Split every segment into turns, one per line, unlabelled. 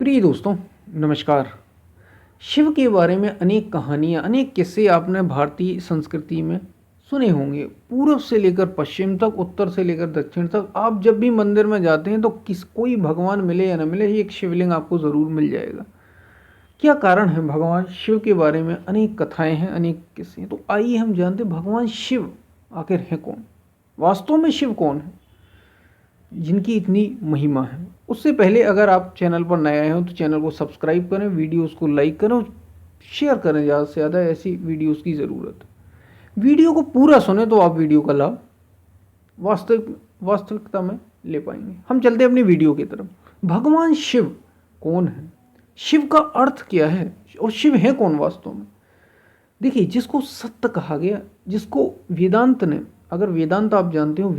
प्रिय दोस्तों, नमस्कार। शिव के बारे में अनेक कहानियाँ, अनेक किस्से आपने भारतीय संस्कृति में सुने होंगे। पूर्व से लेकर पश्चिम तक, उत्तर से लेकर दक्षिण तक, आप जब भी मंदिर में जाते हैं तो कोई भगवान मिले या न मिले, एक शिवलिंग आपको ज़रूर मिल जाएगा। क्या कारण है? भगवान शिव के बारे में अनेक कथाएं हैं, अनेक किस्से हैं। तो आइए हम जानते हैं भगवान शिव आखिर है कौन, वास्तव में शिव कौन है जिनकी इतनी महिमा है। उससे पहले अगर आप चैनल पर नए आए हो तो चैनल को सब्सक्राइब करें, वीडियोस को लाइक करें और शेयर करें। ज़्यादा से ज़्यादा ऐसी वीडियोस की ज़रूरत है। वीडियो को पूरा सुने तो आप वीडियो का लाभ वास्तविकता में ले पाएंगे। हम चलते हैं अपनी वीडियो की तरफ। भगवान शिव कौन है, शिव का अर्थ क्या है और शिव है कौन वास्तव में। देखिए, जिसको सत्य कहा गया, जिसको वेदांत ने, अगर वेदांत आप जानते हो,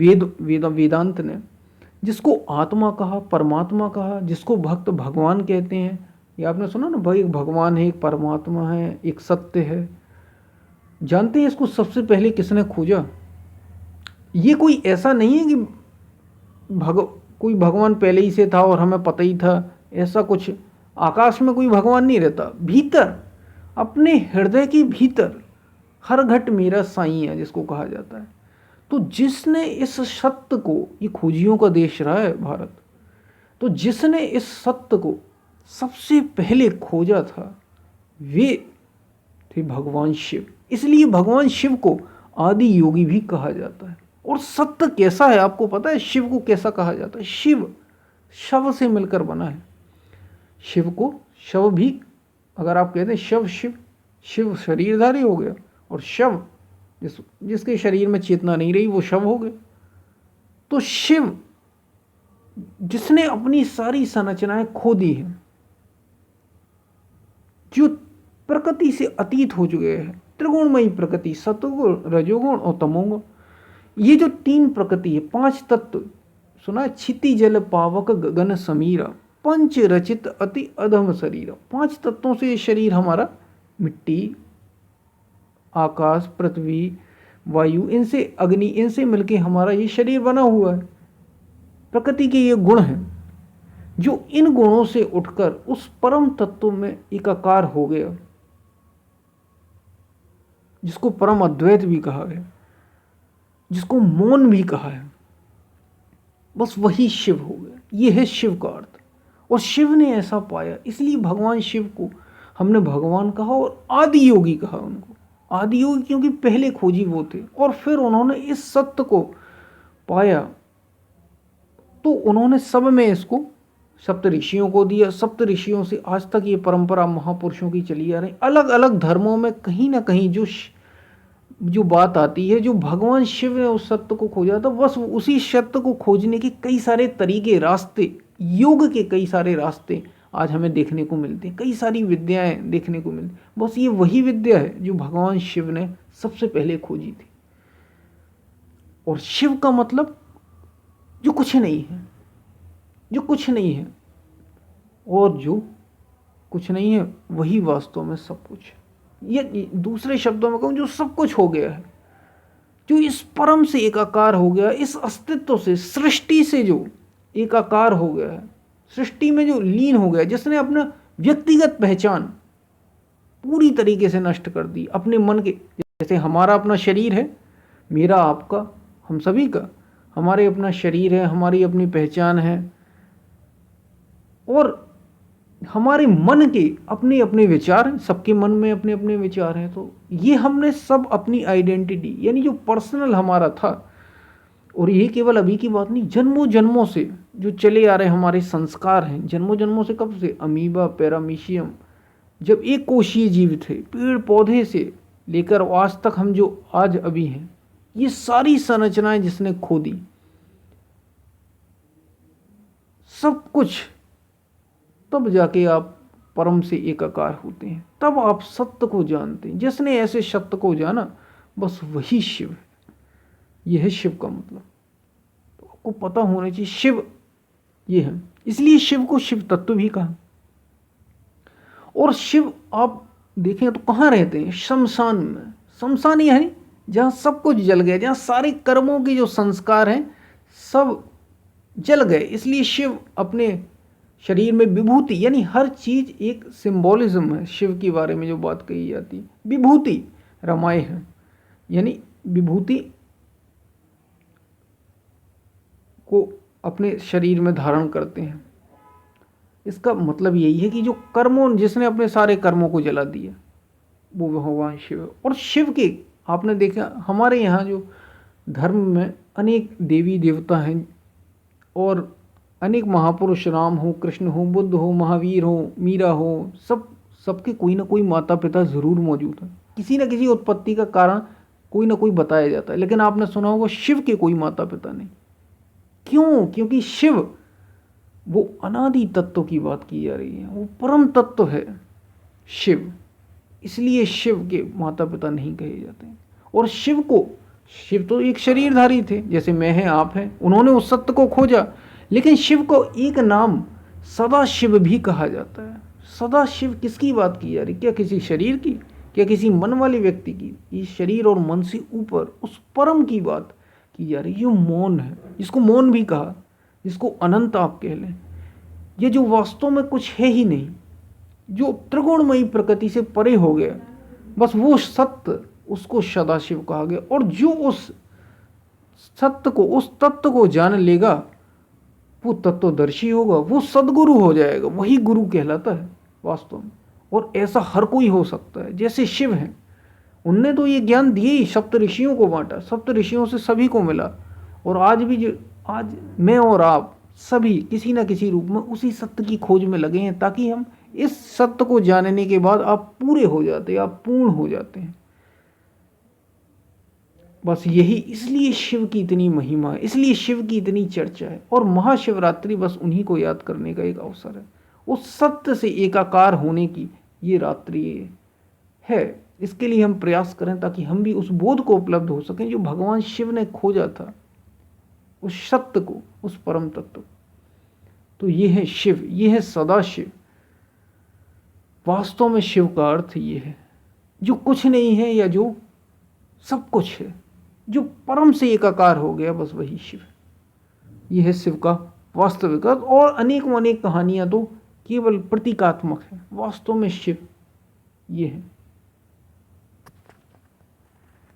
वेदांत ने जिसको आत्मा कहा, परमात्मा कहा, जिसको भक्त भगवान कहते हैं। ये आपने सुना ना भाई, एक भगवान है, एक परमात्मा है, एक सत्य है। जानते हैं इसको सबसे पहले किसने खोजा? ये कोई ऐसा नहीं है कि कोई भगवान पहले ही से था और हमें पता ही था, ऐसा कुछ। आकाश में कोई भगवान नहीं रहता। भीतर, अपने हृदय के भीतर हर घट मेरा साईं है, जिसको कहा जाता है। तो जिसने इस सत्य को, ये खोजियों का देश रहा है भारत, तो जिसने इस सत्य को सबसे पहले खोजा था वे थे भगवान शिव। इसलिए भगवान शिव को आदि योगी भी कहा जाता है। और सत्य कैसा है आपको पता है? शिव को कैसा कहा जाता है? शिव शव से मिलकर बना है। शिव को शव भी, अगर आप कहते हैं शव शिव, शिव शरीरधारी हो गया, और शव जिसके शरीर में चेतना नहीं रही वो शव हो गए। तो शिव जिसने अपनी सारी संरचनाएं खो दी हैं, जो प्रकृति से अतीत हो चुके हैं, त्रिगुणमयी प्रकृति, सतोगुण, रजोगुण और तमोगुण, ये जो तीन प्रकृति है, पांच तत्व सुना, क्षिति जल पावक गगन समीरा, पंच रचित अति अधम शरीर। पांच तत्वों से ये शरीर हमारा, मिट्टी, आकाश, पृथ्वी, वायु, इनसे अग्नि, इनसे मिलके हमारा ये शरीर बना हुआ है। प्रकृति के ये गुण हैं, जो इन गुणों से उठकर उस परम तत्व में एकाकार हो गया, जिसको परम अद्वैत भी कहा है, जिसको मौन भी कहा है, बस वही शिव हो गया। ये है शिव का अर्थ। और शिव ने ऐसा पाया, इसलिए भगवान शिव को हमने भगवान कहा और आदि योगी कहा उनको। आदि योगी क्योंकि पहले खोजी वो थे, और फिर उन्होंने इस सत्य को पाया तो उन्होंने सब में इसको सप्त ऋषियों को दिया। सप्त ऋषियों से आज तक ये परंपरा महापुरुषों की चली आ रही। अलग अलग धर्मों में कहीं ना कहीं जो बात आती है, जो भगवान शिव ने उस सत्य को खोजा था, बस उसी सत्य को खोजने के कई सारे तरीके, रास्ते, योग के कई सारे रास्ते आज हमें देखने को मिलते हैं, कई सारी विद्याएं देखने को मिलती। बस ये वही विद्या है जो भगवान शिव ने सबसे पहले खोजी थी। और शिव का मतलब जो कुछ नहीं है, जो कुछ नहीं है, और जो कुछ नहीं है वही वास्तव में सब कुछ है। ये दूसरे शब्दों में कहूँ, जो सब कुछ हो गया है, जो इस परम से एकाकार हो गया, इस अस्तित्व से, सृष्टि से जो एकाकार हो गया है, सृष्टि में जो लीन हो गया, जिसने अपना व्यक्तिगत पहचान पूरी तरीके से नष्ट कर दी अपने मन के। जैसे हमारा अपना शरीर है, मेरा, आपका, हम सभी का, हमारे अपना शरीर है, हमारी अपनी पहचान है, और हमारे मन के अपने अपने विचार हैं, सबके मन में अपने अपने विचार हैं। तो ये हमने सब अपनी आइडेंटिटी, यानी जो पर्सनल हमारा था, और ये केवल अभी की बात नहीं, जन्मों जन्मों से जो चले आ रहे हमारे संस्कार हैं, जन्मों जन्मों से, कब से? अमीबा, पैरामीशियम, जब एक कोशीय जीव थे, पेड़ पौधे से लेकर आज तक हम जो आज अभी हैं, ये सारी संरचनाएं जिसने खो दी, सब कुछ, तब जाके आप परम से एकाकार होते हैं, तब आप सत्य को जानते हैं। जिसने ऐसे सत्य को जाना, बस वही शिव है। यह है शिव का मतलब। तो आपको पता होना चाहिए शिव ये है, इसलिए शिव को शिव तत्व भी कहा। और शिव आप देखें तो कहाँ रहते हैं? शमशान में। शमशान यानी जहाँ सब कुछ जल गया, जहाँ सारे कर्मों के जो संस्कार हैं सब जल गए, इसलिए शिव अपने शरीर में विभूति, यानी हर चीज एक सिंबोलिज्म है। शिव के बारे में जो बात कही जाती है, विभूति रमाए है, यानी विभूति को अपने शरीर में धारण करते हैं। इसका मतलब यही है कि जो कर्मों, जिसने अपने सारे कर्मों को जला दिया, वो भगवान शिव है। और शिव के आपने देखा हमारे यहाँ जो धर्म में अनेक देवी देवता हैं और अनेक महापुरुष, राम हो, कृष्ण हो, बुद्ध हो, महावीर हो, मीरा हो, सबके कोई ना कोई माता पिता ज़रूर मौजूद है। किसी न किसी उत्पत्ति का कारण कोई ना कोई बताया जाता है, लेकिन आपने सुना होगा शिव के कोई माता पिता नहीं। क्यों? क्योंकि शिव वो अनादि तत्व की बात की जा रही है, वो परम तत्व है शिव, इसलिए शिव के माता पिता नहीं कहे जाते। और शिव तो एक शरीरधारी थे, जैसे मैं हैं, आप हैं, उन्होंने उस सत्य को खोजा। लेकिन शिव को एक नाम सदा शिव भी कहा जाता है। सदा शिव किसकी बात की जा रही? क्या किसी शरीर की? क्या किसी मन वाले व्यक्ति की? ये शरीर और मन से ऊपर उस परम की बात की जा रही है, जो मौन है, जिसको मौन भी कहा, जिसको अनंत आप कह लें। ये जो वास्तव में कुछ है ही नहीं, जो त्रिगुणमयी प्रकृति से परे हो गया, बस वो सत्य, उसको सदाशिव कहा गया। और जो उस सत्य को, उस तत्व को जान लेगा, वो तत्वदर्शी होगा, वो सदगुरु हो जाएगा, वही गुरु कहलाता है वास्तव में। और ऐसा हर कोई हो सकता है, जैसे शिव हैं, उनने तो ये ज्ञान दिए ही, सप्त ऋषियों को बांटा, सप्त ऋषियों से सभी को मिला। और आज मैं और आप सभी किसी न किसी रूप में उसी सत्य की खोज में लगे हैं, ताकि हम इस सत्य को जानने के बाद आप पूरे हो जाते हैं, आप पूर्ण हो जाते हैं। बस यही, इसलिए शिव की इतनी महिमा है, इसलिए शिव की इतनी चर्चा है। और महाशिवरात्रि बस उन्हीं को याद करने का एक अवसर है, उस सत्य से एकाकार होने की ये रात्रि है। इसके लिए हम प्रयास करें, ताकि हम भी उस बोध को उपलब्ध हो सकें जो भगवान शिव ने खोजा था, उस सत्य को, उस परम तत्व। तो ये है शिव, ये है सदाशिव। वास्तव में शिव का अर्थ ये है, जो कुछ नहीं है या जो सब कुछ है, जो परम से एकाकार हो गया, बस वही शिव। यह है शिव का वास्तविक अर्थ। और अनेक कहानियां तो केवल प्रतीकात्मक है, वास्तव में शिव ये है।